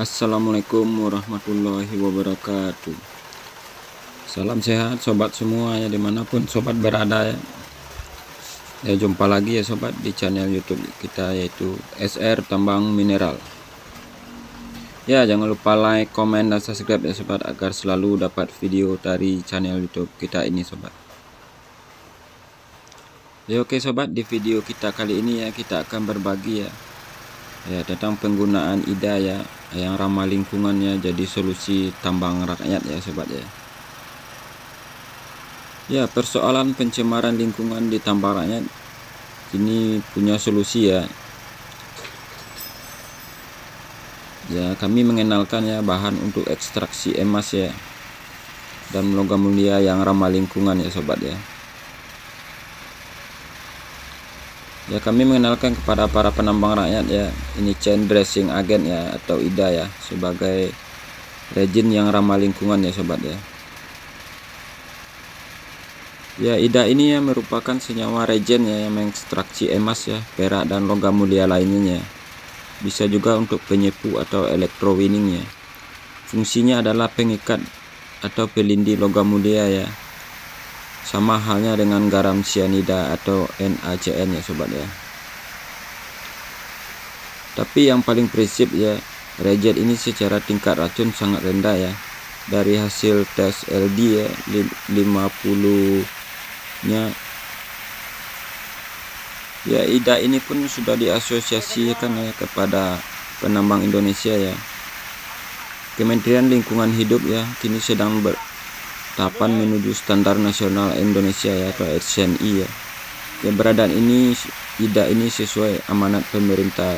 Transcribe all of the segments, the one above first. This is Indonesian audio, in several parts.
Assalamualaikum warahmatullahi wabarakatuh. Salam sehat sobat semua ya, dimanapun sobat berada ya. Jumpa lagi ya sobat di channel YouTube kita, yaitu SR Tambang Mineral. Ya, jangan lupa like, komen, dan subscribe ya sobat, agar selalu dapat video dari channel YouTube kita ini sobat. Ya oke sobat, di video kita kali ini ya kita akan berbagi ya tentang penggunaan IDA ya yang ramah lingkungannya jadi solusi tambang rakyat ya sobat ya. Ya, persoalan pencemaran lingkungan di tambang rakyat ini punya solusi ya. Ya, kami mengenalkan ya bahan untuk ekstraksi emas ya dan logam mulia yang ramah lingkungan ya sobat ya. Ya, kami mengenalkan kepada para penambang rakyat ya, ini chain dressing agent ya atau IDA ya, sebagai resin yang ramah lingkungan ya sobat ya. Ya, IDA ini ya merupakan senyawa resin ya yang mengekstraksi emas ya, perak, dan logam mulia lainnya. Bisa juga untuk penyepu atau electrowinning ya. Fungsinya adalah pengikat atau pelindung logam mulia ya. Sama halnya dengan garam cyanida atau NaCN ya sobat ya. Tapi yang paling prinsip ya, resin ini secara tingkat racun sangat rendah ya. Dari hasil tes LD ya 50 nya ya, IDA ini pun sudah diasosiasikan ya kepada penambang Indonesia ya. Kementerian Lingkungan Hidup ya kini sedang tahapan menuju standar nasional Indonesia ya atau SNI ya. Keberadaan ini IDA ini sesuai amanat pemerintah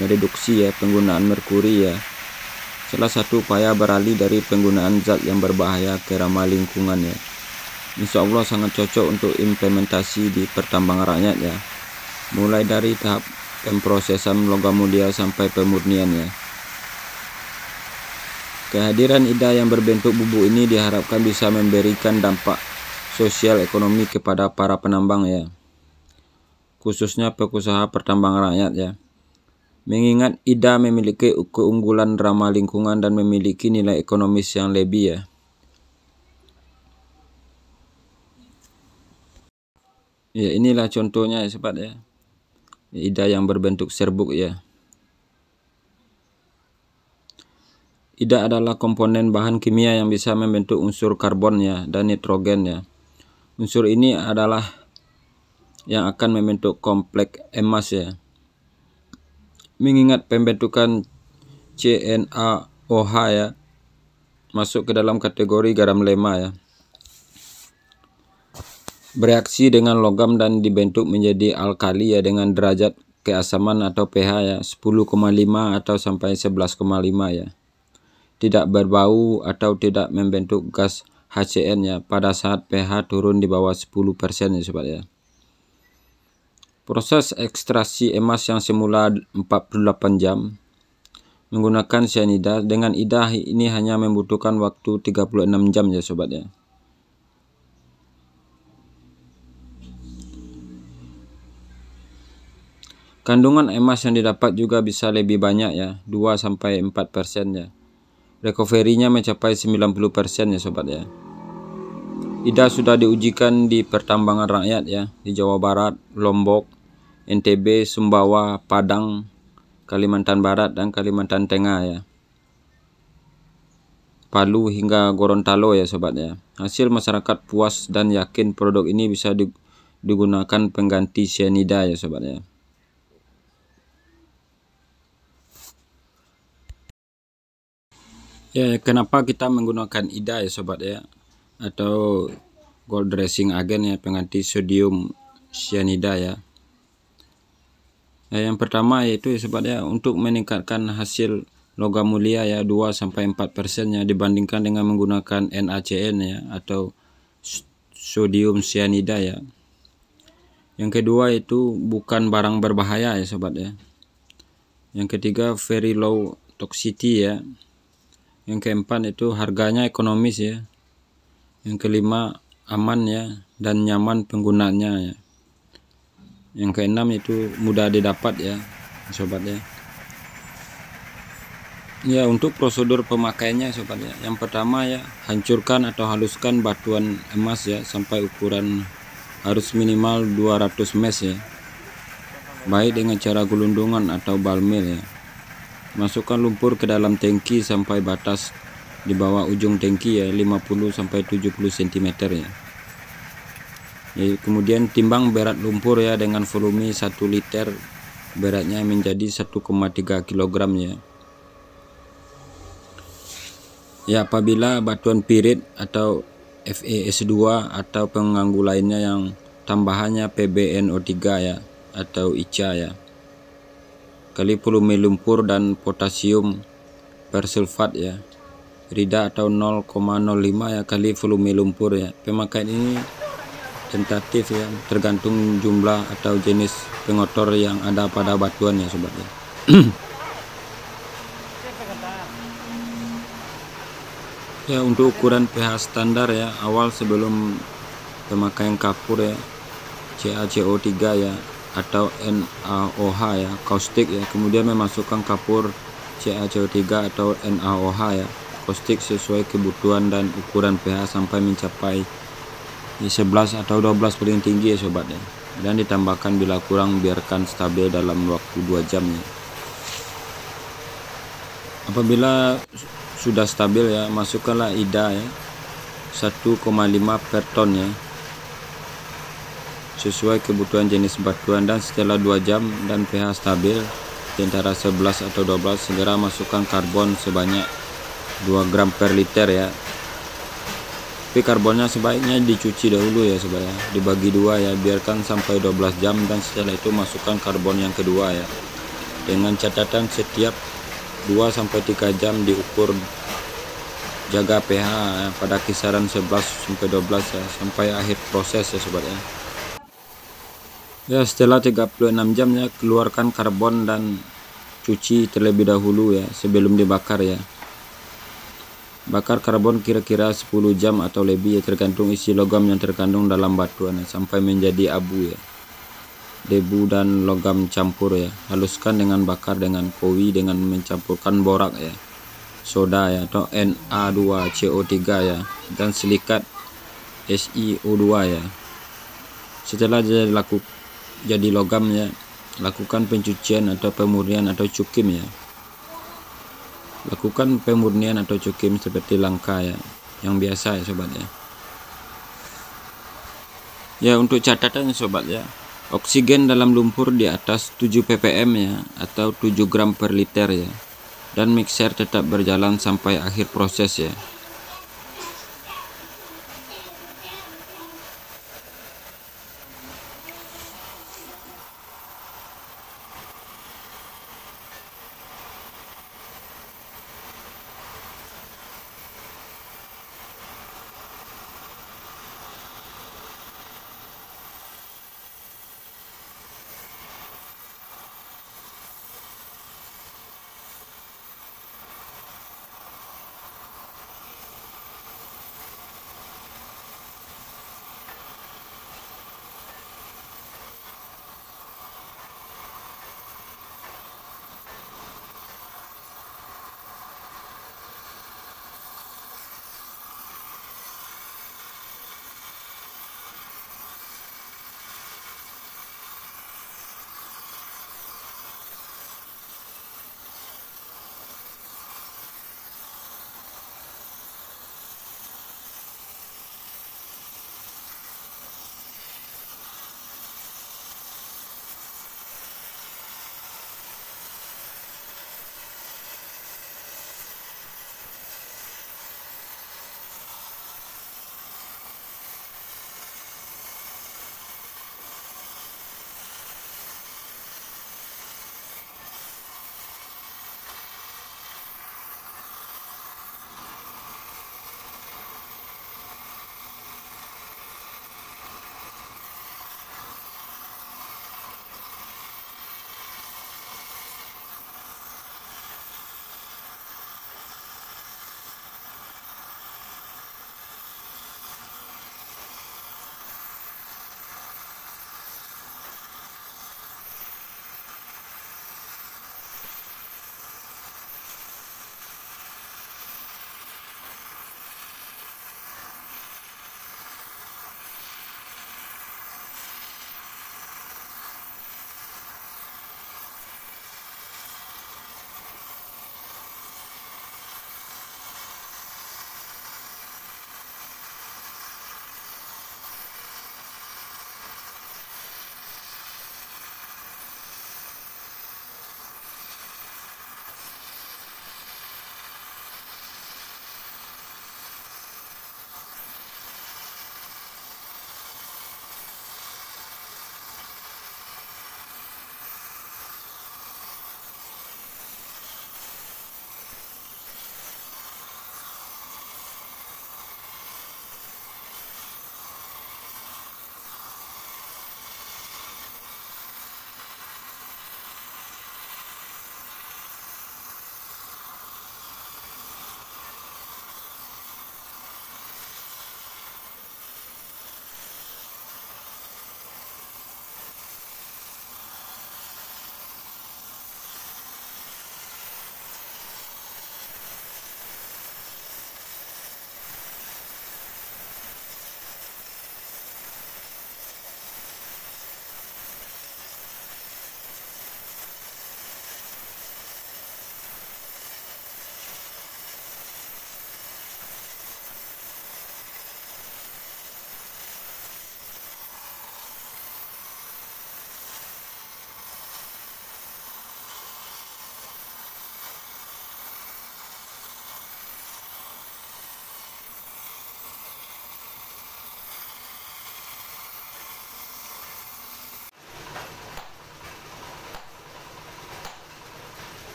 mereduksi ya penggunaan merkuri ya. Salah satu upaya beralih dari penggunaan zat yang berbahaya ke ramah lingkungan ya. Insya Allah sangat cocok untuk implementasi di pertambangan rakyat ya. Mulai dari tahap pemprosesan logam mulia sampai pemurnian ya. Kehadiran IDA yang berbentuk bubuk ini diharapkan bisa memberikan dampak sosial ekonomi kepada para penambang ya, khususnya pengusaha pertambangan rakyat ya. Mengingat IDA memiliki keunggulan ramah lingkungan dan memiliki nilai ekonomis yang lebih ya. Ya, inilah contohnya ya sobat ya. IDA yang berbentuk serbuk ya. IDA adalah komponen bahan kimia yang bisa membentuk unsur karbon ya dan nitrogen ya. Unsur ini adalah yang akan membentuk kompleks emas ya. Mengingat pembentukan CnAOH ya masuk ke dalam kategori garam lema ya. Bereaksi dengan logam dan dibentuk menjadi alkali ya dengan derajat keasaman atau pH ya 10,5 atau sampai 11,5 ya. Tidak berbau atau tidak membentuk gas HCN ya pada saat pH turun di bawah 10% ya sobat ya. Proses ekstraksi emas yang semula 48 jam menggunakan cyanida dengan IDA ini hanya membutuhkan waktu 36 jam ya sobat ya. Kandungan emas yang didapat juga bisa lebih banyak ya, 2-4% ya. Recovery-nya mencapai 90% ya sobat ya. IDA sudah diujikan di pertambangan rakyat ya, di Jawa Barat, Lombok, NTB, Sumbawa, Padang, Kalimantan Barat, dan Kalimantan Tengah ya. Palu hingga Gorontalo ya sobat ya. Hasil masyarakat puas dan yakin produk ini bisa digunakan pengganti cyanida ya sobat ya. Ya, kenapa kita menggunakan IDA ya sobat ya, atau gold dressing agent ya, pengganti sodium cyanida ya. Yang pertama yaitu ya sobat ya, untuk meningkatkan hasil logam mulia ya 2-4% ya dibandingkan dengan menggunakan NaCN ya atau sodium cyanida ya. Yang kedua itu bukan barang berbahaya ya sobat ya. Yang ketiga very low toxicity ya. Yang keempat itu harganya ekonomis ya. Yang kelima aman ya dan nyaman penggunaannya ya. Yang keenam itu mudah didapat ya sobat ya. Ya, untuk prosedur pemakaiannya sobat ya. Yang pertama ya, hancurkan atau haluskan batuan emas ya sampai ukuran harus minimal 200 mesh ya. Baik dengan cara gelundungan atau balmil ya. Masukkan lumpur ke dalam tangki sampai batas di bawah ujung tangki ya, 50 sampai 70 cm ya. Kemudian timbang berat lumpur ya dengan volume 1 liter, beratnya menjadi 1,3 kg ya. Ya, apabila batuan pirit atau FeS2 atau pengganggu lainnya yang tambahannya PbNO3 ya atau ICA ya, kali volume lumpur dan potasium persulfat ya, Rida atau 0,05 ya kali volume lumpur ya. Pemakaian ini tentatif ya, tergantung jumlah atau jenis pengotor yang ada pada batuan ya sobat ya. Ya, untuk ukuran pH standar ya, awal sebelum pemakaian kapur ya, CaCO3 ya atau NaOH ya, kaustik ya. Kemudian memasukkan kapur CaCO3 atau NaOH ya, kaustik sesuai kebutuhan dan ukuran pH sampai mencapai 11 atau 12 paling tinggi ya sobat ya. Dan ditambahkan bila kurang, biarkan stabil dalam waktu 2 jam ya. Apabila sudah stabil ya, masukkanlah IDA ya 1,5 per ton ya, sesuai kebutuhan jenis batuan. Dan setelah 2 jam dan pH stabil di antara 11 atau 12, segera masukkan karbon sebanyak 2 gram per liter ya. Tapi karbonnya sebaiknya dicuci dahulu ya sobat ya, dibagi 2 ya, biarkan sampai 12 jam dan setelah itu masukkan karbon yang kedua ya, dengan catatan setiap 2-3 jam diukur, jaga pH ya, pada kisaran 11-12 ya, sampai akhir proses ya sobat ya. Ya, setelah 36 jam ya, keluarkan karbon dan cuci terlebih dahulu ya sebelum dibakar ya. Bakar karbon kira-kira 10 jam atau lebih ya, tergantung isi logam yang terkandung dalam batuan ya, sampai menjadi abu ya, debu dan logam campur ya. Haluskan dengan bakar dengan kowi dengan mencampurkan borak ya, soda ya atau Na2CO3 ya, dan silikat SiO2 ya. Setelah jadi logam ya, lakukan pencucian atau pemurnian atau cukim ya. Lakukan pemurnian atau cukim seperti langkah ya, yang biasa ya sobat ya. Ya, untuk catatan sobat ya, oksigen dalam lumpur di atas 7 ppm ya atau 7 gram per liter ya, dan mixer tetap berjalan sampai akhir proses ya.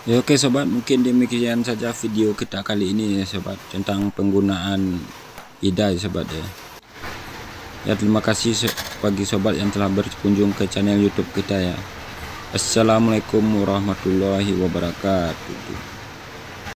Ya oke sobat, mungkin demikian saja video kita kali ini ya sobat, tentang penggunaan IDA ya sobat ya. Ya terima kasih bagi sobat yang telah berkunjung ke channel YouTube kita ya. Assalamualaikum warahmatullahi wabarakatuh.